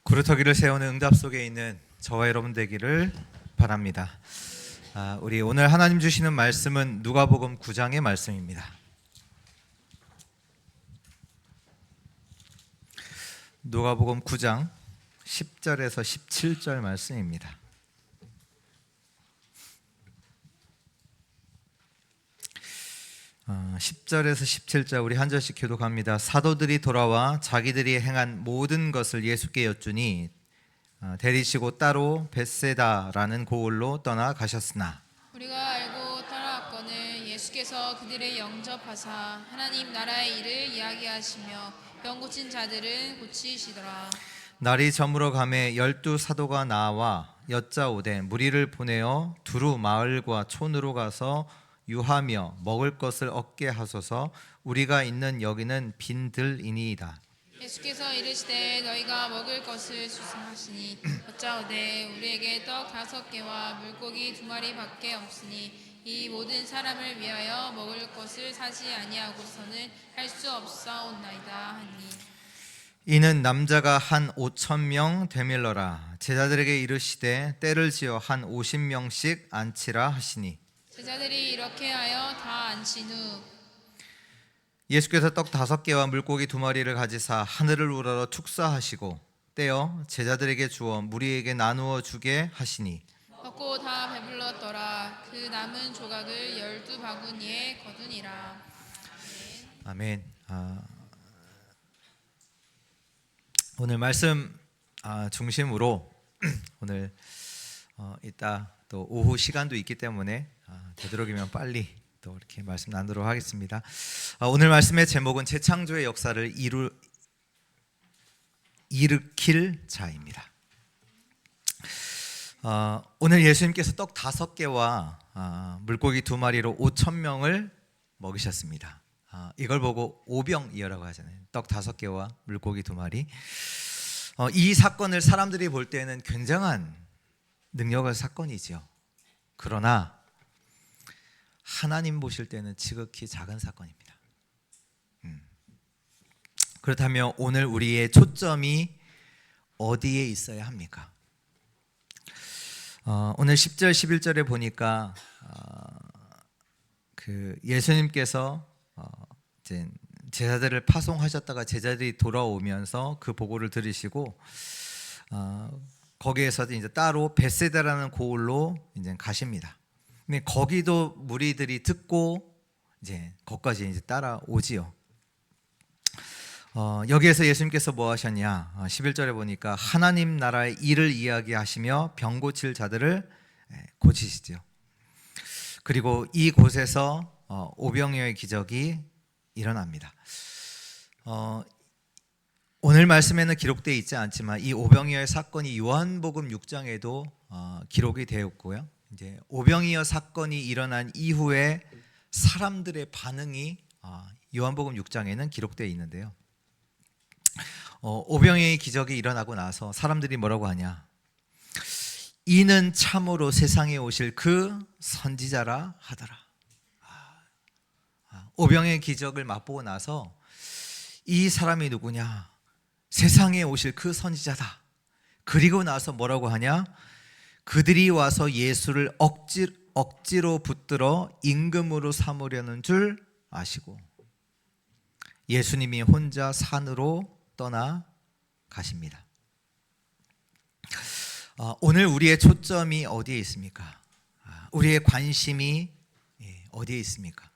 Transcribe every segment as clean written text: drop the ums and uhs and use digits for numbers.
구루터기를 세우는 응답 속에 있는 저와 여러분 되기를 바랍니다. 우리 오늘 하나님 주시는 말씀은 누가복음 9장의 말씀입니다. 누가복음 9장 10절에서 17절 말씀입니다. 어, 10절에서 17절 우리 한 절씩 교독합니다. 사도들이 돌아와 자기들이 행한 모든 것을 예수께 여쭈니 데리시고 따로 벳세다라는 고을로 떠나 가셨으나 우리가 알고 따라왔거늘 예수께서 그들을 영접하사 하나님 나라의 일을 이야기하시며 병 고친 자들은 고치시더라. 날이 저물어 가매 12 사도가 나와 여짜오되 무리를 보내어 두루 마을과 촌으로 가서 유하며 먹을 것을 얻게 하소서. 우리가 있는 여기는 빈 들이니이다. 예수께서 이르시되 너희가 먹을 것을 주문하시니 여짜오되 우리에게 떡 5개와 물고기 2마리 밖에 없으니 이 모든 사람을 위하여 먹을 것을 사지 아니하고서는 할 수 없사옵나이다 하니 이는 남자가 한 5,000명 되밀러라. 제자들에게 이르시되 때를 지어 한 50명씩 앉히라 하시니 제자들이 이렇게 하여 다 앉힌 후 예수께서 떡 5개와 물고기 2마리를 가지사 하늘을 우러러 축사하시고 떼어 제자들에게 주어 무리에게 나누어 주게 하시니 먹고 다 배불렀더라. 그 남은 조각을 12바구니에 거두니라. 아멘. 오늘 말씀 중심으로 오늘 이따 또 오후 시간도 있기 때문에 되도록이면 빨리 또 이렇게 말씀 나누도록 하겠습니다. 오늘 말씀의 제목은 재창조의 역사를 일으킬 자입니다. 오늘 예수님께서 떡 5개와 물고기 2마리로 5,000명을 먹이셨습니다. 이걸 보고 오병이어라고 하잖아요. 떡 5개와 물고기 2마리. 이 사건을 사람들이 볼 때는 굉장한 능력의 사건이죠. 그러나 하나님 보실 때는 지극히 작은 사건입니다. 그렇다면 오늘 우리의 초점이 어디에 있어야 합니까? 오늘 10절 11절에 보니까 그 예수님께서 이제 제자들을 파송하셨다가 제자들이 돌아오면서 그 보고를 들으시고 거기에서 이제 따로 벳세다라는 고을로 이제 가십니다. 근데 거기도 무리들이 듣고 이제 거기까지 이제 따라오지요. 여기에서 예수님께서 뭐 하셨냐? 11절에 보니까 하나님 나라의 일을 이야기하시며 병 고칠 자들을 고치시죠. 그리고 이곳에서 오병이어의 기적이 일어납니다. 오늘 말씀에는 기록되어 있지 않지만 이 오병이어의 사건이 요한복음 6장에도 기록이 되었고요. 이제 오병이어 사건이 일어난 이후에 사람들의 반응이 요한복음 6장에는 기록되어 있는데요. 오병이어의 기적이 일어나고 나서 사람들이 뭐라고 하냐? 이는 참으로 세상에 오실 그 선지자라 하더라. 오병이어의 기적을 맛보고 나서 이 사람이 누구냐? 세상에 오실 그 선지자다. 그리고 나서 뭐라고 하냐? 그들이 와서 예수를 억지로 붙들어 임금으로 삼으려는 줄 아시고 예수님이 혼자 산으로 떠나 가십니다. 오늘 우리의 초점이 어디에 있습니까? 우리의 관심이 어디에 있습니까?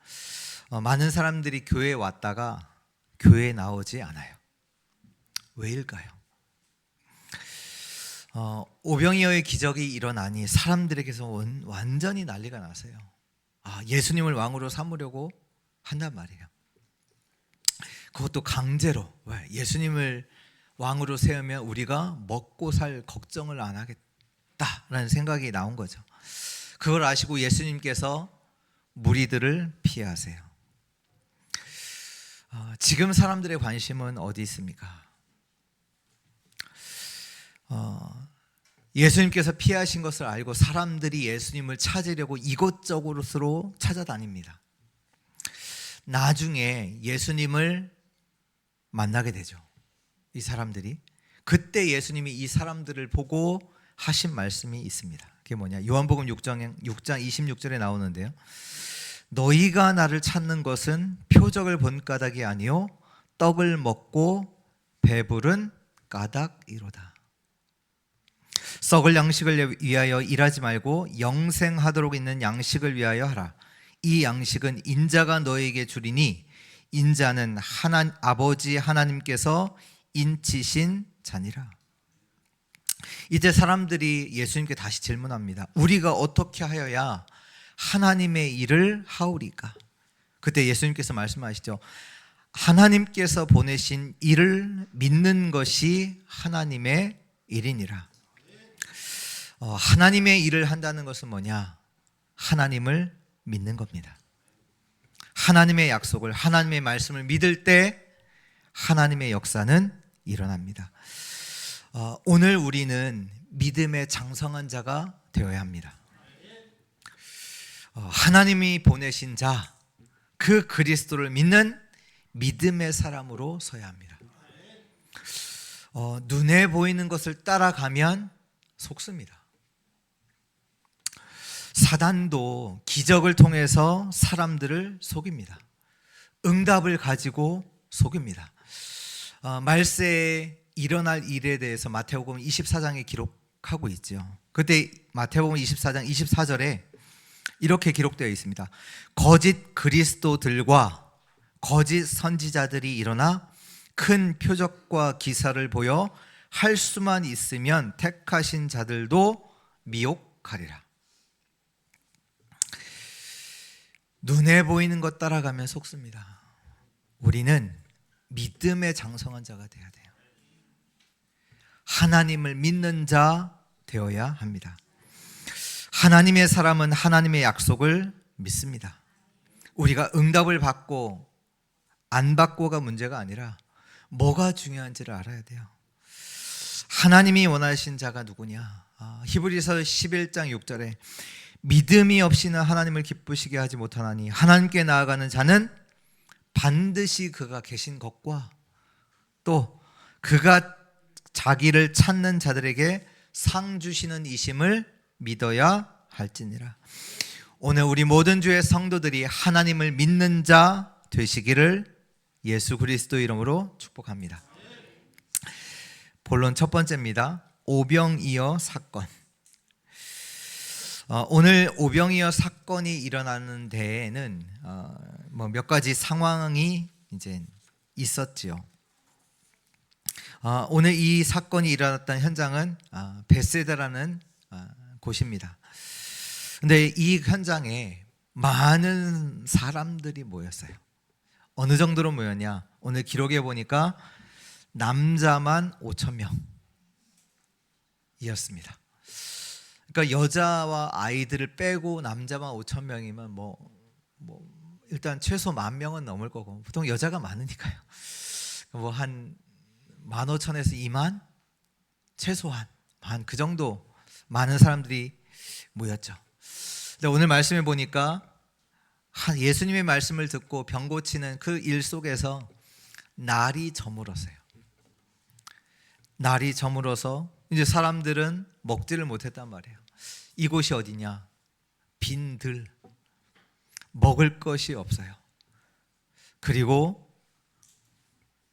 많은 사람들이 교회에 왔다가 교회에 나오지 않아요. 왜일까요? 오병이어의 기적이 일어나니 사람들에게서 완전히 난리가 났어요. 예수님을 왕으로 삼으려고 한단 말이에요. 그것도 강제로. 왜? 예수님을 왕으로 세우면 우리가 먹고 살 걱정을 안 하겠다라는 생각이 나온 거죠. 그걸 아시고 예수님께서 무리들을 피하세요. 지금 사람들의 관심은 어디 있습니까? 예수님께서 피하신 것을 알고 사람들이 예수님을 찾으려고 이곳저곳으로 찾아다닙니다. 나중에 예수님을 만나게 되죠. 이 사람들이. 그때 예수님이 이 사람들을 보고 하신 말씀이 있습니다. 그게 뭐냐? 요한복음 6장 26절에 나오는데요. 너희가 나를 찾는 것은 표적을 본 까닭이 아니요 떡을 먹고 배부른 까닭이로다. 썩을 양식을 위하여 일하지 말고 영생하도록 있는 양식을 위하여 하라. 이 양식은 인자가 너에게 주리니 인자는 아버지 하나님께서 인치신 자니라. 이제 사람들이 예수님께 다시 질문합니다. 우리가 어떻게 하여야 하나님의 일을 하오리까? 그때 예수님께서 말씀하시죠. 하나님께서 보내신 일을 믿는 것이 하나님의 일이니라. 하나님의 일을 한다는 것은 뭐냐? 하나님을 믿는 겁니다. 하나님의 약속을, 하나님의 말씀을 믿을 때 하나님의 역사는 일어납니다. 오늘 우리는 믿음의 장성한 자가 되어야 합니다. 하나님이 보내신 자, 그 그리스도를 믿는 믿음의 사람으로 서야 합니다. 눈에 보이는 것을 따라가면 속습니다. 사단도 기적을 통해서 사람들을 속입니다. 응답을 가지고 속입니다. 말세에 일어날 일에 대해서 마태복음 24장에 기록하고 있죠. 그때 마태복음 24장 24절에 이렇게 기록되어 있습니다. 거짓 그리스도들과 거짓 선지자들이 일어나 큰 표적과 기사를 보여 할 수만 있으면 택하신 자들도 미혹하리라. 눈에 보이는 것 따라가면 속습니다. 우리는 믿음의 장성한 자가 되어야 돼요. 하나님을 믿는 자 되어야 합니다. 하나님의 사람은 하나님의 약속을 믿습니다. 우리가 응답을 받고 안 받고가 문제가 아니라 뭐가 중요한지를 알아야 돼요. 하나님이 원하신 자가 누구냐? 히브리서 11장 6절에 믿음이 없이는 하나님을 기쁘시게 하지 못하나니 하나님께 나아가는 자는 반드시 그가 계신 것과 또 그가 자기를 찾는 자들에게 상 주시는 이심을 믿어야 할지니라. 오늘 우리 모든 주의 성도들이 하나님을 믿는 자 되시기를 예수 그리스도 이름으로 축복합니다. 본론 첫 번째입니다. 오병이어 사건. 오늘 오병이어 사건이 일어나는 데에는 몇 가지 상황이 이제 있었지요. 오늘 이 사건이 일어났던 현장은 베세다라는 곳입니다. 근데 이 현장에 많은 사람들이 모였어요. 어느 정도로 모였냐? 오늘 기록에 보니까 남자만 5,000명이었습니다. 그러니까 여자와 아이들을 빼고 남자만 5,000명이면 일단 최소 10,000명은 넘을 거고 보통 여자가 많으니까요. 한 15,000에서 2만 최소한 한 그 정도 많은 사람들이 모였죠. 근데 오늘 말씀에 보니까 예수님의 말씀을 듣고 병 고치는 그 일 속에서 날이 저물었어요. 날이 저물어서 이제 사람들은 먹지를 못했단 말이에요. 이곳이 어디냐? 빈들, 먹을 것이 없어요. 그리고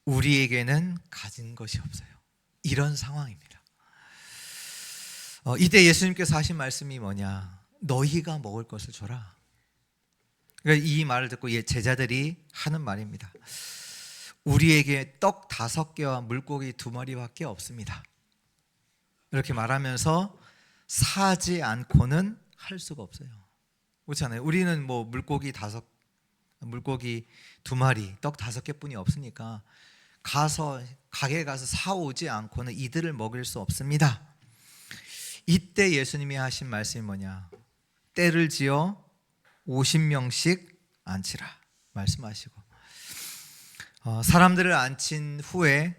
우리에게는 가진 것이 없어요. 이런 상황입니다. 이때 예수님께서 하신 말씀이 뭐냐? 너희가 먹을 것을 줘라. 그러니까 이 말을 듣고 제자들이 하는 말입니다. 우리에게 떡 5개와 물고기 2마리밖에 없습니다. 이렇게 말하면서 사지 않고는 할 수가 없어요. 그렇잖아요. 우리는 물고기 2마리, 떡 5개뿐이 없으니까 가게에 가서 사오지 않고는 이들을 먹일 수 없습니다. 이때 예수님이 하신 말씀이 뭐냐? 때를 지어 50명씩 앉히라 말씀하시고 사람들을 앉힌 후에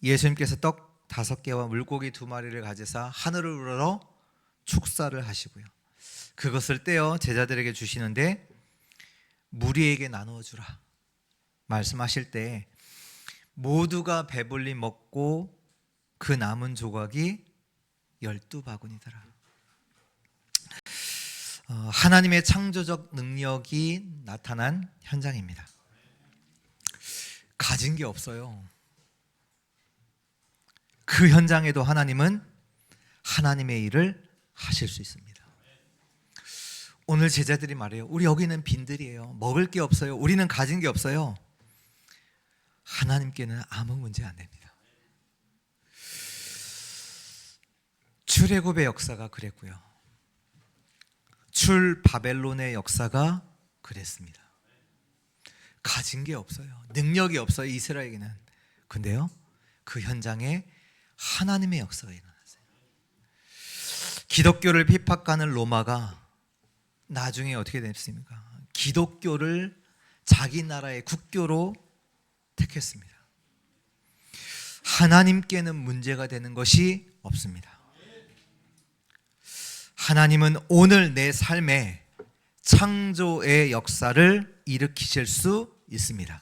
예수님께서 떡 5개와 물고기 2마리를 가지사 하늘을 우러러 축사를 하시고요. 그것을 떼어 제자들에게 주시는데 무리에게 나누어 주라 말씀하실 때 모두가 배불리 먹고 그 남은 조각이 12바구니더라. 하나님의 창조적 능력이 나타난 현장입니다. 가진 게 없어요. 그 현장에도 하나님은 하나님의 일을 하실 수 있습니다. 오늘 제자들이 말해요. 우리 여기는 빈들이에요. 먹을 게 없어요. 우리는 가진 게 없어요. 하나님께는 아무 문제 안 됩니다. 출애굽의 역사가 그랬고요. 출 바벨론의 역사가 그랬습니다. 가진 게 없어요. 능력이 없어요. 이스라엘에게는. 근데요, 그 현장에 하나님의 역사가 일어났어요. 기독교를 핍박하는 로마가 나중에 어떻게 됐습니까? 기독교를 자기 나라의 국교로 택했습니다. 하나님께는 문제가 되는 것이 없습니다. 하나님은 오늘 내 삶에 창조의 역사를 일으키실 수 있습니다.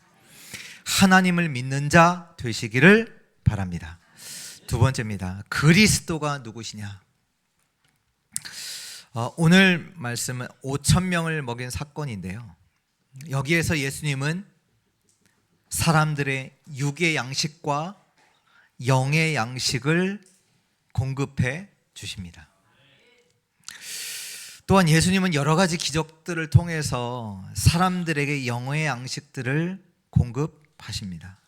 하나님을 믿는 자 되시기를 바랍니다. 두 번째입니다. 그리스도가 누구시냐? 오늘 말씀은 5,000명을 먹인 사건인데요. 여기에서 예수님은 사람들의 육의 양식과 영의 양식을 공급해 주십니다. 또한 예수님은 여러 가지 기적들을 통해서 사람들에게 영의 양식들을 공급하십니다.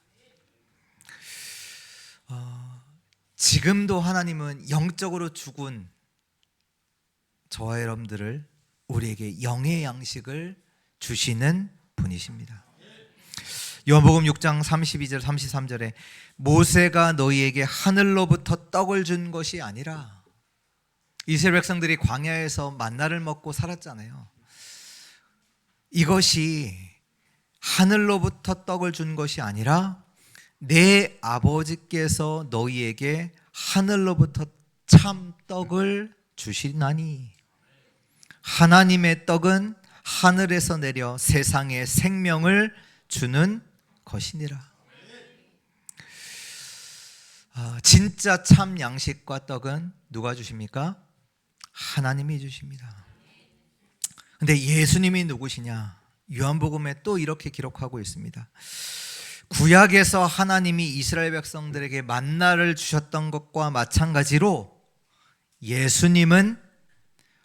지금도 하나님은 영적으로 죽은 저와 여러분들을 우리에게 영의 양식을 주시는 분이십니다. 요한복음 6장 32절 33절에 모세가 너희에게 하늘로부터 떡을 준 것이 아니라, 이스라엘 백성들이 광야에서 만나를 먹고 살았잖아요. 이것이 하늘로부터 떡을 준 것이 아니라 내 아버지께서 너희에게 하늘로부터 참 떡을 주시나니, 하나님의 떡은 하늘에서 내려 세상에 생명을 주는 것이니라. 진짜 참 양식과 떡은 누가 주십니까? 하나님이 주십니다. 근데 예수님이 누구시냐? 요한복음에 또 이렇게 기록하고 있습니다. 구약에서 하나님이 이스라엘 백성들에게 만나를 주셨던 것과 마찬가지로 예수님은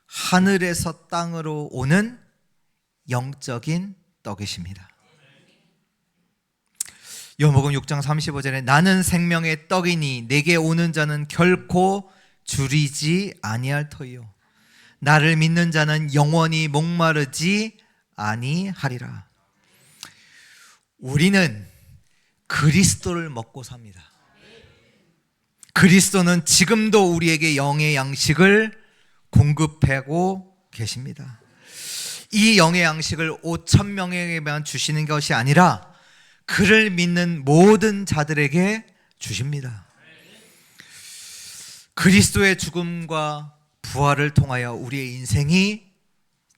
하늘에서 땅으로 오는 영적인 떡이십니다. 요한복음 6장 35절에 나는 생명의 떡이니 내게 오는 자는 결코 줄이지 아니할 터이요 나를 믿는 자는 영원히 목마르지 아니하리라. 우리는 그리스도를 먹고 삽니다. 그리스도는 지금도 우리에게 영의 양식을 공급하고 계십니다. 이 영의 양식을 5,000명에게만 주시는 것이 아니라 그를 믿는 모든 자들에게 주십니다. 그리스도의 죽음과 부활을 통하여 우리의 인생이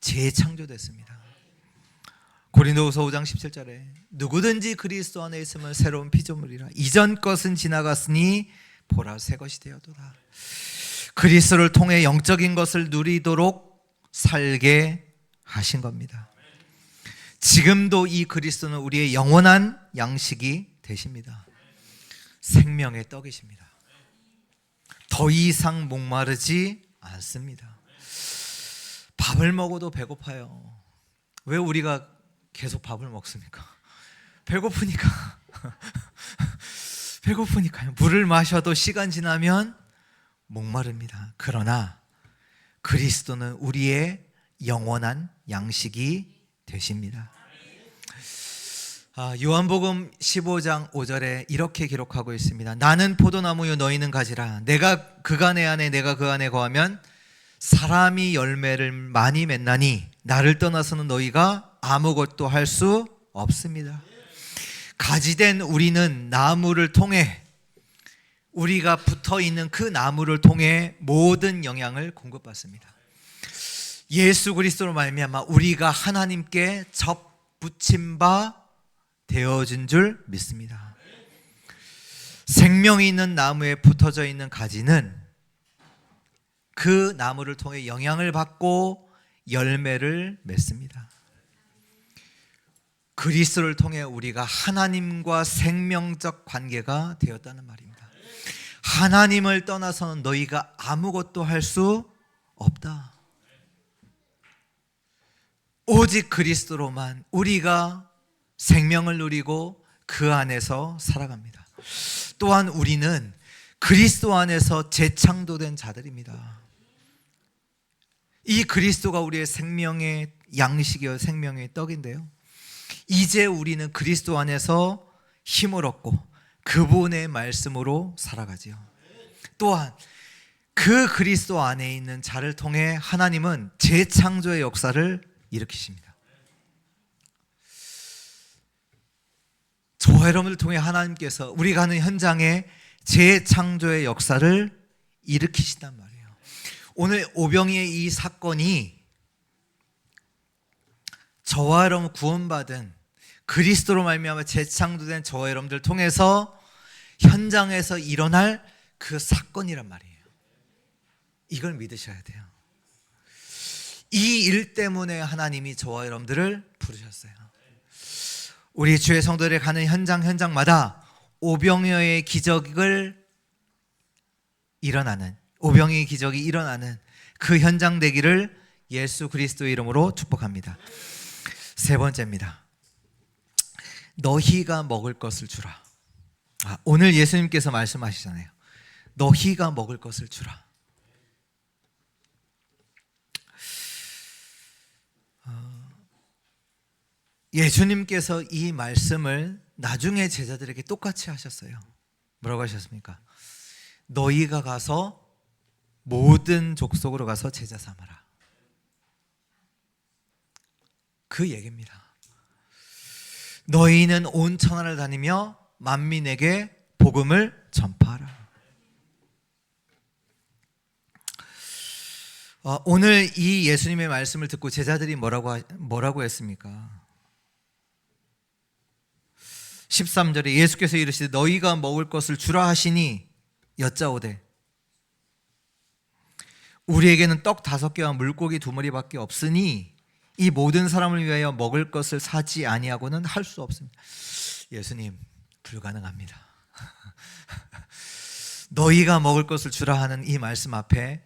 재창조됐습니다. 고린도후서 5장 17절에 누구든지 그리스도 안에 있으면 새로운 피조물이라 이전 것은 지나갔으니 보라 새 것이 되었도다. 그리스도를 통해 영적인 것을 누리도록 살게 하신 겁니다. 지금도 이 그리스도는 우리의 영원한 양식이 되십니다. 생명의 떡이십니다. 더 이상 목마르지 않습니다. 밥을 먹어도 배고파요. 왜 우리가 계속 밥을 먹습니까? 배고프니까. 배고프니까요. 물을 마셔도 시간 지나면 목마릅니다. 그러나 그리스도는 우리의 영원한 양식이 되십니다. 요한복음 15장 5절에 이렇게 기록하고 있습니다. 나는 포도나무요 너희는 가지라. 내가 그간의 안에 내가 그 안에 거하면 사람이 열매를 많이 맺나니 나를 떠나서는 너희가 아무것도 할 수 없습니다. 가지된 우리는 나무를 통해, 우리가 붙어있는 그 나무를 통해 모든 영향을 공급받습니다. 예수 그리스도로 말미암아 우리가 하나님께 접붙임 바 되어진 줄 믿습니다. 생명이 있는 나무에 붙어져 있는 가지는 그 나무를 통해 영향을 받고 열매를 맺습니다. 그리스도를 통해 우리가 하나님과 생명적 관계가 되었다는 말입니다. 하나님을 떠나서는 너희가 아무것도 할 수 없다. 오직 그리스도로만 우리가 생명을 누리고 그 안에서 살아갑니다. 또한 우리는 그리스도 안에서 재창조된 자들입니다. 이 그리스도가 우리의 생명의 양식이요 생명의 떡인데요, 이제 우리는 그리스도 안에서 힘을 얻고 그분의 말씀으로 살아가지요. 또한 그 그리스도 안에 있는 자를 통해 하나님은 재창조의 역사를 일으키십니다. 저와 여러분을 통해 하나님께서 우리가 하는 현장에 재창조의 역사를 일으키신단 말이에요. 오늘 오병이의 이 사건이 저와 여러분 구원받은 그리스도로 말미암아 재창조된 저와 여러분들 통해서 현장에서 일어날 그 사건이란 말이에요. 이걸 믿으셔야 돼요. 이 일 때문에 하나님이 저와 여러분들을 부르셨어요. 우리 주의 성도들이 가는 현장마다 오병이어의 기적이 일어나는 그 현장 되기를 예수 그리스도의 이름으로 축복합니다. 세 번째입니다. 너희가 먹을 것을 주라. 오늘 예수님께서 말씀하시잖아요. 너희가 먹을 것을 주라. 예수님께서 이 말씀을 나중에 제자들에게 똑같이 하셨어요. 뭐라고 하셨습니까? 너희가 가서 모든 족속으로 가서 제자 삼아라. 그 얘기입니다. 너희는 온 천하를 다니며 만민에게 복음을 전파하라. 오늘 이 예수님의 말씀을 듣고 제자들이 뭐라고 했습니까? 13절에 예수께서 이르시되 너희가 먹을 것을 주라 하시니 여짜오되 우리에게는 떡 5개와 물고기 2마리밖에 없으니 이 모든 사람을 위하여 먹을 것을 사지 아니하고는 할 수 없습니다. 예수님, 불가능합니다. 너희가 먹을 것을 주라 하는 이 말씀 앞에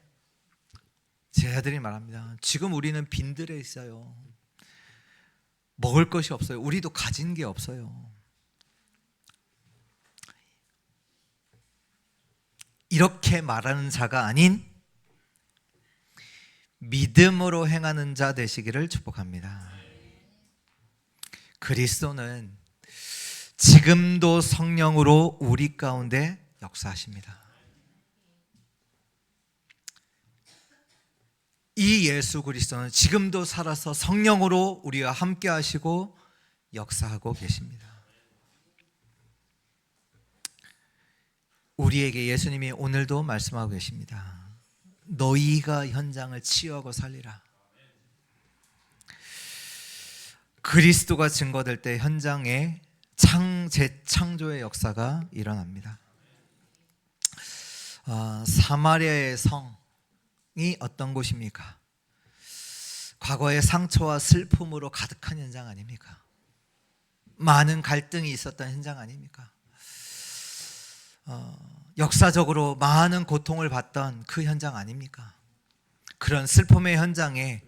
제자들이 말합니다. 지금 우리는 빈들에 있어요. 먹을 것이 없어요. 우리도 가진 게 없어요. 이렇게 말하는 자가 아닌 믿음으로 행하는 자 되시기를 축복합니다. 그리스도는 지금도 성령으로 우리 가운데 역사하십니다. 이 예수 그리스도는 지금도 살아서 성령으로 우리와 함께 하시고 역사하고 계십니다. 우리에게 예수님이 오늘도 말씀하고 계십니다. 너희가 현장을 치유하고 살리라. 그리스도가 증거될 때 현장에 재창조의 역사가 일어납니다. 사마리아의 성이 어떤 곳입니까? 과거의 상처와 슬픔으로 가득한 현장 아닙니까? 많은 갈등이 있었던 현장 아닙니까? 역사적으로 많은 고통을 받던 그 현장 아닙니까? 그런 슬픔의 현장에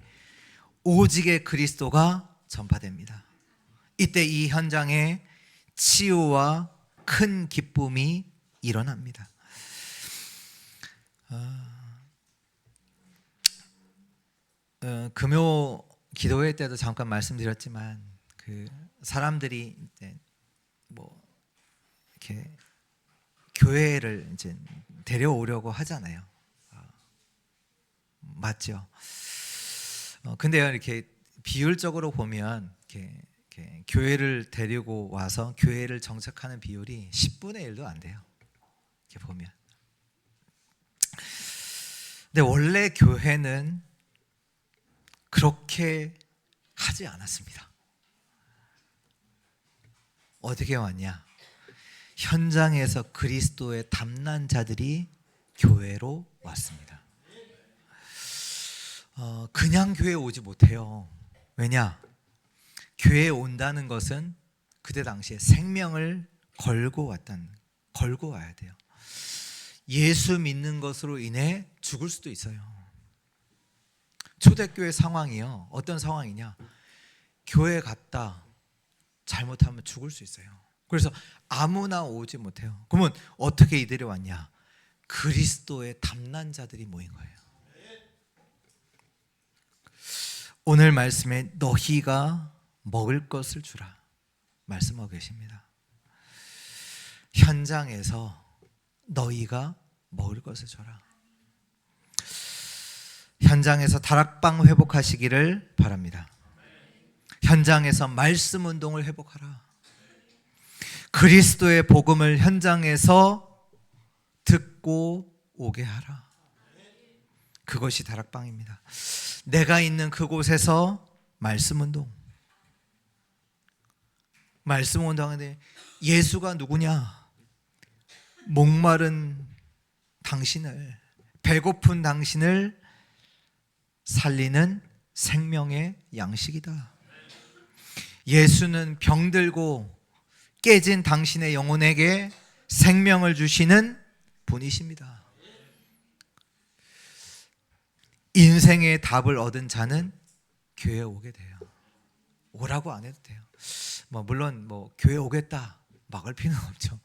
오직의 그리스도가 전파됩니다. 이때 이 현장에 치유와 큰 기쁨이 일어납니다. 금요 기도회 때도 잠깐 말씀드렸지만 그 사람들이 이제 뭐 이렇게 교회를 이제 데려오려고 하잖아요. 맞죠? 근데요, 이렇게 비율적으로 보면 이렇게 교회를 데리고 와서 교회를 정착하는 비율이 10분의 1도 안 돼요. 이렇게 보면. 근데 원래 교회는 그렇게 하지 않았습니다. 어떻게 왔냐? 현장에서 그리스도의 담난 자들이 교회로 왔습니다. 그냥 교회에 오지 못해요. 왜냐? 교회에 온다는 것은 그때 당시에 생명을 걸고 와야 돼요. 예수 믿는 것으로 인해 죽을 수도 있어요. 초대교회 상황이요. 어떤 상황이냐? 교회 갔다 잘못하면 죽을 수 있어요. 그래서 아무나 오지 못해요. 그러면 어떻게 이들이 왔냐? 그리스도의 담난 자들이 모인 거예요. 오늘 말씀에 너희가 먹을 것을 주라 말씀하고 계십니다. 현장에서 너희가 먹을 것을 줘라. 현장에서 다락방 회복하시기를 바랍니다. 현장에서 말씀 운동을 회복하라. 그리스도의 복음을 현장에서 듣고 오게 하라. 그것이 다락방입니다. 내가 있는 그곳에서 말씀 운동하는데 예수가 누구냐? 목마른 당신을, 배고픈 당신을 살리는 생명의 양식이다. 예수는 병들고 깨진 당신의 영혼에게 생명을 주시는 분이십니다. 인생의 답을 얻은 자는 교회에 오게 돼요. 오라고 안 해도 돼요. 물론 교회 오겠다 막을 필요는 없죠.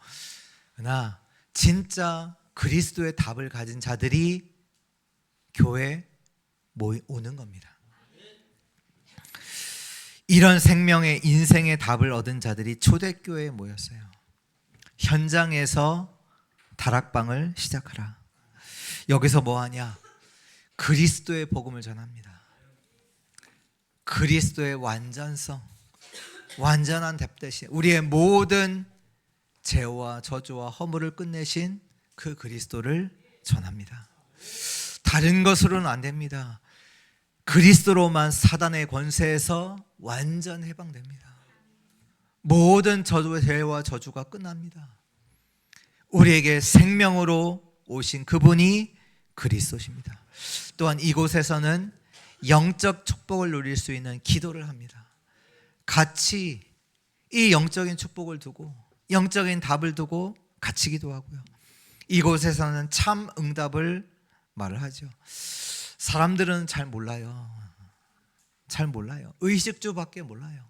그러나 진짜 그리스도의 답을 가진 자들이 교회에 오는 겁니다. 이런 생명의 인생의 답을 얻은 자들이 초대교회에 모였어요. 현장에서 다락방을 시작하라. 여기서 뭐하냐? 그리스도의 복음을 전합니다. 그리스도의 완전성, 완전한 답 대신 우리의 모든 죄와 저주와 허물을 끝내신 그 그리스도를 전합니다. 다른 것으로는 안 됩니다. 그리스도로만 사단의 권세에서 완전 해방됩니다. 모든 죄와 저주가 끝납니다. 우리에게 생명으로 오신 그분이 그리스도십니다. 또한 이곳에서는 영적 축복을 누릴 수 있는 기도를 합니다. 같이 이 영적인 축복을 두고, 영적인 답을 두고 같이 기도하고요. 이곳에서는 참 응답을 말을 하죠. 사람들은 잘 몰라요. 의식주밖에 몰라요.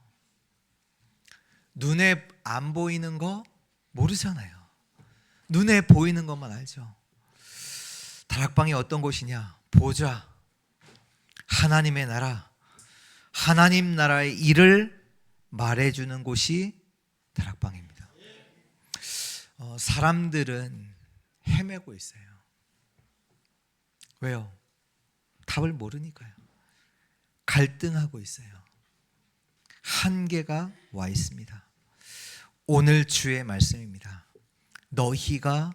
눈에 안 보이는 거 모르잖아요. 눈에 보이는 것만 알죠. 다락방이 어떤 곳이냐? 보좌, 하나님의 나라, 하나님 나라의 일을 말해주는 곳이 다락방입니다. 사람들은 헤매고 있어요. 왜요? 답을 모르니까요. 갈등하고 있어요. 한계가 와 있습니다. 오늘 주의 말씀입니다. 너희가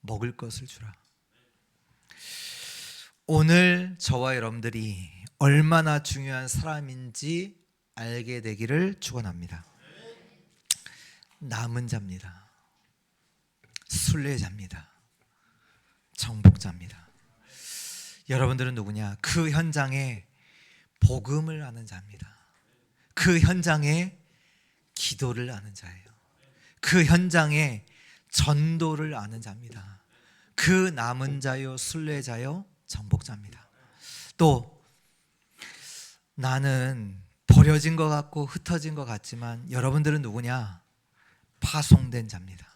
먹을 것을 주라. 오늘 저와 여러분들이 얼마나 중요한 사람인지 알게 되기를 축원합니다. 남은 자입니다. 순례자입니다. 정복자입니다. 여러분들은 누구냐? 그 현장에 복음을 아는 자입니다. 그 현장에 기도를 아는 자예요. 그 현장에 전도를 아는 자입니다. 그 남은 자요, 순례자요, 정복자입니다. 또 나는 버려진 것 같고 흩어진 것 같지만 여러분들은 누구냐? 파송된 자입니다.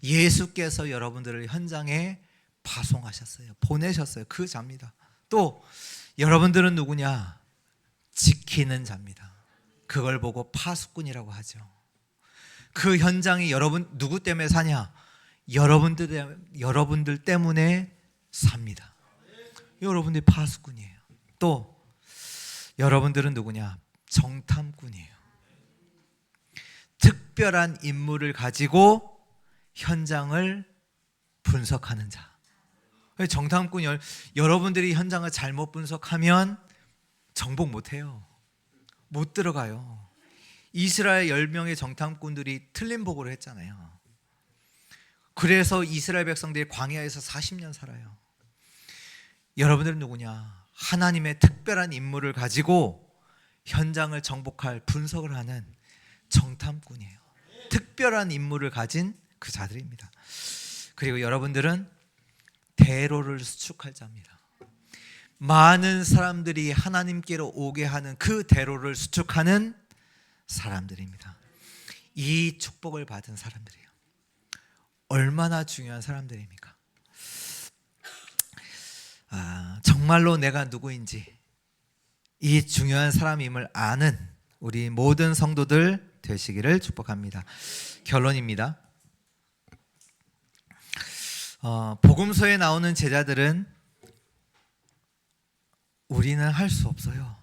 예수께서 여러분들을 현장에 파송하셨어요. 보내셨어요. 그 자입니다. 또 여러분들은 누구냐? 지키는 자입니다. 그걸 보고 파수꾼이라고 하죠. 그 현장이 여러분 누구 때문에 사냐? 여러분들 때문에 삽니다. 여러분들이 파수꾼이에요. 또 여러분들은 누구냐? 정탐꾼이에요. 특별한 임무를 가지고 현장을 분석하는 자. 정탐꾼, 여러분들이 현장을 잘못 분석하면 정복 못해요. 못 들어가요. 이스라엘 10명의 정탐꾼들이 틀린 보고를 했잖아요. 그래서 이스라엘 백성들이 광야에서 40년 살아요. 여러분들은 누구냐? 하나님의 특별한 임무를 가지고 현장을 정복할 분석을 하는 정탐꾼이에요. 특별한 임무를 가진 그 자들입니다. 그리고 여러분들은 대로를 수축할 자입니다. 많은 사람들이 하나님께로 오게 하는 그 대로를 수축하는 사람들입니다. 이 축복을 받은 사람들이에요. 얼마나 중요한 사람들입니까? 정말로 내가 누구인지 이 중요한 사람임을 아는 우리 모든 성도들 되시기를 축복합니다. 결론입니다. 복음서에 나오는 제자들은 우리는 할 수 없어요.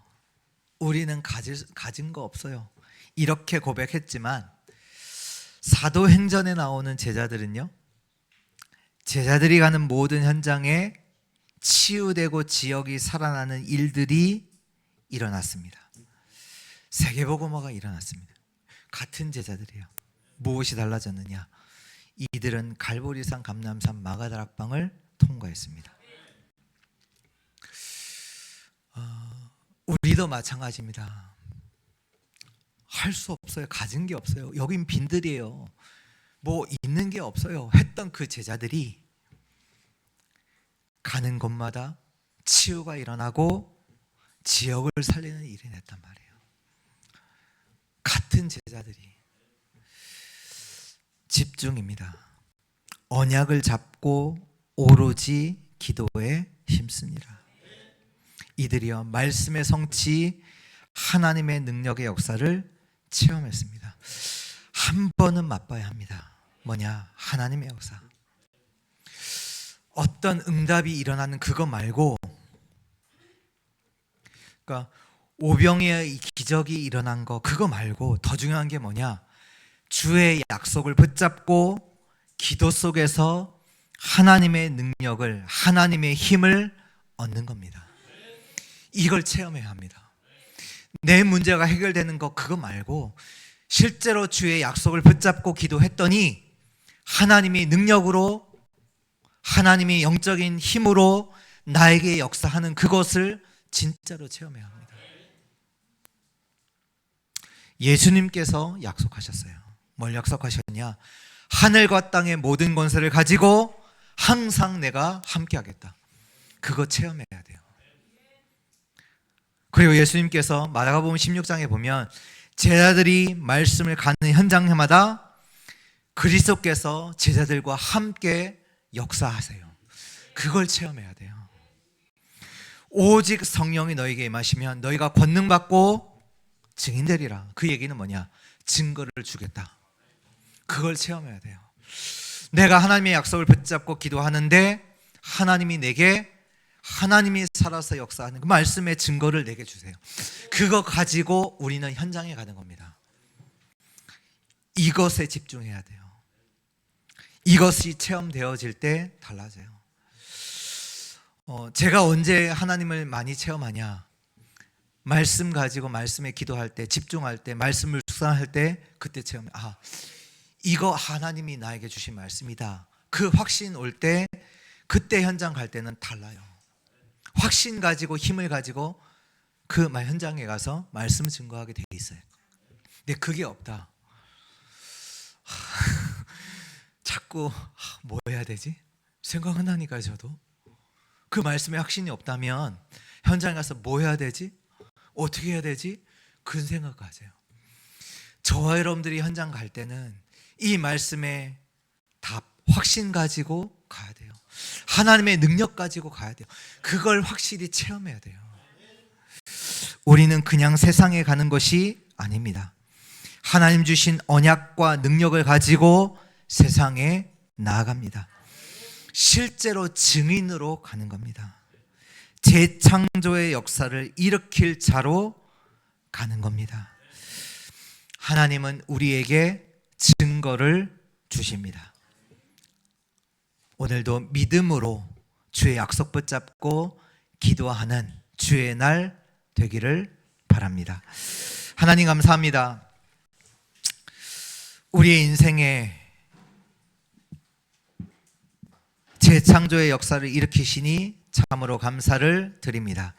우리는 가진 거 없어요. 이렇게 고백했지만 사도행전에 나오는 제자들은요, 제자들이 가는 모든 현장에 치유되고 지역이 살아나는 일들이 일어났습니다. 세계복음화가 일어났습니다. 같은 제자들이에요. 무엇이 달라졌느냐? 이들은 갈보리산, 감람산, 마가다락방을 통과했습니다. 우리도 마찬가지입니다. 할 수 없어요. 가진 게 없어요. 여긴 빈들이에요. 뭐 있는 게 없어요. 했던 그 제자들이 가는 곳마다 치유가 일어나고 지역을 살리는 일이 냈단 말이에요. 같은 제자들이. 집중입니다. 언약을 잡고 오로지 기도에 힘씁니다. 이들이요, 말씀의 성취, 하나님의 능력의 역사를 체험했습니다. 한 번은 맛봐야 합니다. 뭐냐? 하나님의 역사. 어떤 응답이 일어나는 그거 말고, 그러니까 오병이의 기적이 일어난 거 그거 말고 더 중요한 게 뭐냐? 주의 약속을 붙잡고 기도 속에서 하나님의 능력을, 하나님의 힘을 얻는 겁니다. 이걸 체험해야 합니다. 내 문제가 해결되는 거 그거 말고 실제로 주의 약속을 붙잡고 기도했더니 하나님이 능력으로, 하나님이 영적인 힘으로 나에게 역사하는 그것을 진짜로 체험해야 합니다. 예수님께서 약속하셨어요. 뭘 약속하셨냐? 하늘과 땅의 모든 권세를 가지고 항상 내가 함께 하겠다. 그거 체험해야 돼요. 그리고 예수님께서 마가복음 16장에 보면 제자들이 말씀을 가는 현장마다 그리스도께서 제자들과 함께 역사하세요. 그걸 체험해야 돼요. 오직 성령이 너에게 임하시면 너희가 권능 받고 증인되리라. 그 얘기는 뭐냐? 증거를 주겠다. 그걸 체험해야 돼요. 내가 하나님의 약속을 붙잡고 기도하는데 하나님이 내게, 하나님이 살아서 역사하는 그 말씀의 증거를 내게 주세요. 그거 가지고 우리는 현장에 가는 겁니다. 이것에 집중해야 돼요. 이것이 체험되어질 때 달라져요. 제가 언제 하나님을 많이 체험하냐? 말씀 가지고 말씀에 기도할 때, 집중할 때, 말씀을 묵상할 때 그때 체험해. 이거 하나님이 나에게 주신 말씀이다. 그 확신 올 때, 그때 현장 갈 때는 달라요. 확신 가지고 힘을 가지고 그 현장에 가서 말씀 증거하게 돼 있어요. 근데 그게 없다. 자꾸 뭐 해야 되지? 생각은 하니까 저도 그 말씀에 확신이 없다면 현장에 가서 뭐 해야 되지? 어떻게 해야 되지? 그런 생각하세요. 저와 여러분들이 현장 갈 때는 이 말씀에 답, 확신 가지고 가야 돼요. 하나님의 능력 가지고 가야 돼요. 그걸 확실히 체험해야 돼요. 우리는 그냥 세상에 가는 것이 아닙니다. 하나님 주신 언약과 능력을 가지고 세상에 나아갑니다. 실제로 증인으로 가는 겁니다. 재창조의 역사를 일으킬 자로 가는 겁니다. 하나님은 우리에게 증거를 주십니다. 오늘도 믿음으로 주의 약속 붙잡고 기도하는 주의 날 되기를 바랍니다. 하나님 감사합니다. 우리의 인생에 재창조의 역사를 일으키시니 참으로 감사를 드립니다.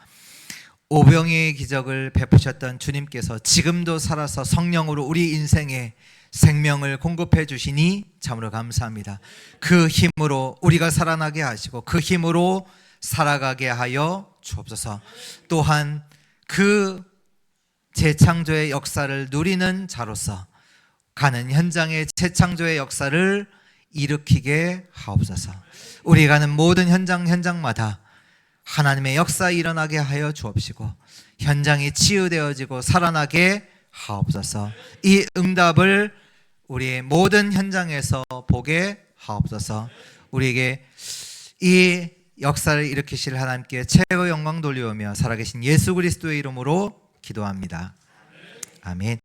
오병이의 기적을 베푸셨던 주님께서 지금도 살아서 성령으로 우리 인생에 생명을 공급해 주시니 참으로 감사합니다. 그 힘으로 우리가 살아나게 하시고 그 힘으로 살아가게 하여 주옵소서. 또한 그 재창조의 역사를 누리는 자로서 가는 현장의 재창조의 역사를 일으키게 하옵소서. 우리 가는 모든 현장마다 하나님의 역사 일어나게 하여 주옵시고 현장이 치유되어지고 살아나게 하옵소서. 이 응답을 우리의 모든 현장에서 보게 하옵소서. 우리에게 이 역사를 일으키실 하나님께 최고 영광 돌리오며 살아계신 예수 그리스도의 이름으로 기도합니다. 아멘.